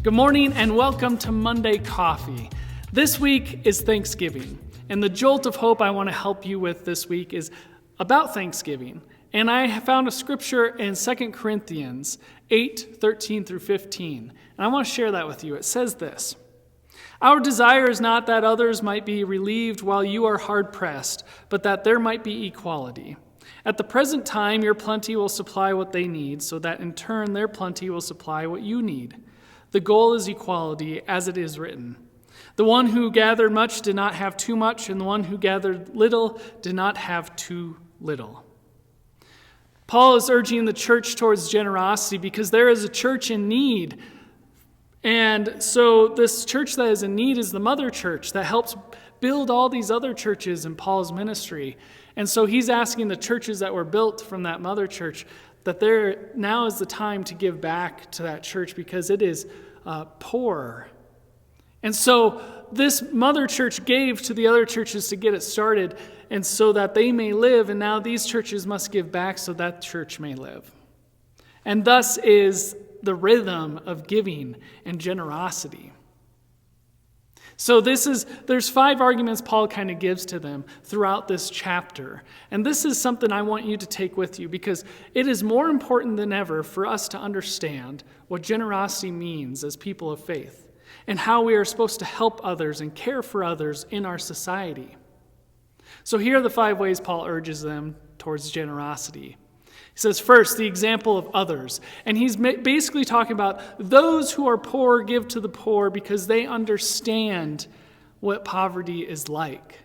Good morning and welcome to Monday Coffee. This week is Thanksgiving, and the jolt of hope I want to help you with this week is about Thanksgiving. And I found a scripture in 2 Corinthians 8:13 through 15, and I want to share that with you. It says this: "Our desire is not that others might be relieved while you are hard-pressed, but that there might be equality. At the present time, your plenty will supply what they need, so that in turn their plenty will supply what you need. The goal is equality, as it is written. The one who gathered much did not have too much, and the one who gathered little did not have too little." Paul is urging the church towards generosity because there is a church in need. And so this church that is in need is the mother church that helps build all these other churches in Paul's ministry. And so he's asking the churches that were built from that mother church that now is the time to give back to that church because it is poor. And so this mother church gave to the other churches to get it started, and so that they may live, and now these churches must give back so that church may live. And thus is the rhythm of giving and generosity. So there's 5 arguments Paul kind of gives to them throughout this chapter. And this is something I want you to take with you because it is more important than ever for us to understand what generosity means as people of faith and how we are supposed to help others and care for others in our society. So here are the 5 ways Paul urges them towards generosity. He says, first, the example of others. And he's basically talking about those who are poor give to the poor because they understand what poverty is like.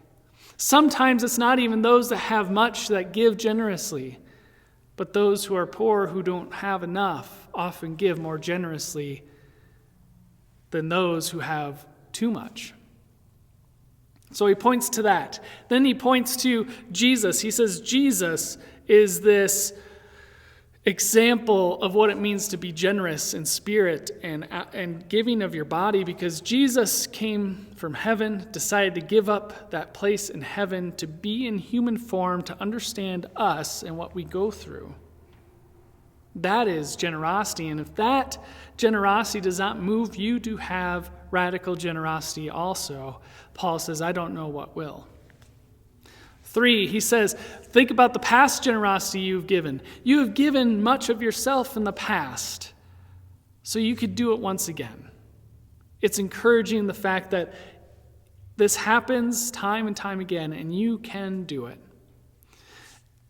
Sometimes it's not even those that have much that give generously, but those who are poor who don't have enough often give more generously than those who have too much. So he points to that. Then he points to Jesus. He says Jesus is this example of what it means to be generous in spirit and giving of your body, because Jesus came from heaven, decided to give up that place in heaven to be in human form, to understand us and what we go through. That is generosity, and if that generosity does not move you to have radical generosity also, Paul says, I don't know what will. 3, he says, think about the past generosity you've given. You have given much of yourself in the past, so you could do it once again. It's encouraging the fact that this happens time and time again, and you can do it.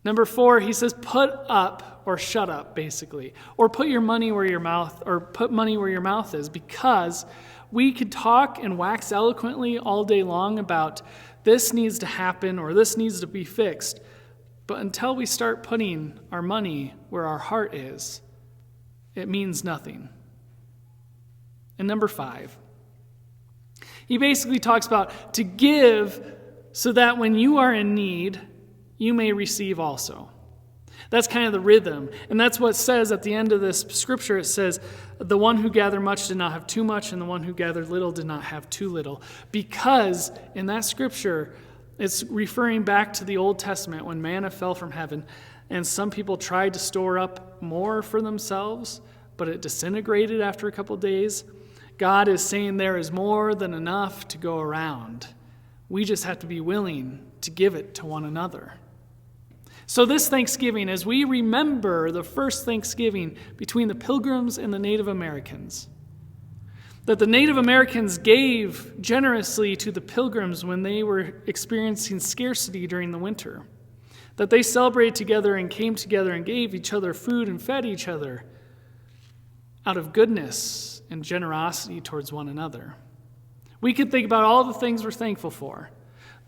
Number 4, he says, put up or shut up, basically, or put money where your mouth is, because we could talk and wax eloquently all day long about this needs to happen or this needs to be fixed. But until we start putting our money where our heart is, it means nothing. And number 5, he basically talks about to give so that when you are in need, you may receive also. That's kind of the rhythm. And that's what it says at the end of this scripture. It says, the one who gathered much did not have too much, and the one who gathered little did not have too little. Because in that scripture, it's referring back to the Old Testament when manna fell from heaven, and some people tried to store up more for themselves, but it disintegrated after a couple days. God is saying there is more than enough to go around. We just have to be willing to give it to one another. So this Thanksgiving, as we remember the first Thanksgiving between the Pilgrims and the Native Americans, that the Native Americans gave generously to the Pilgrims when they were experiencing scarcity during the winter, that they celebrated together and came together and gave each other food and fed each other out of goodness and generosity towards one another. We could think about all the things we're thankful for,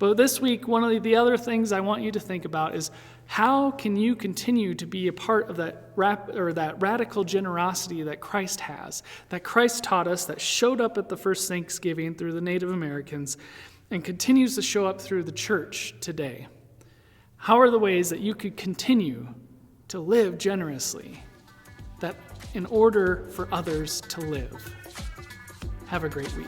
but this week, one of the other things I want you to think about is how can you continue to be a part of that radical generosity that Christ has, that Christ taught us, that showed up at the first Thanksgiving through the Native Americans and continues to show up through the church today? How are the ways that you could continue to live generously, that in order for others to live? Have a great week.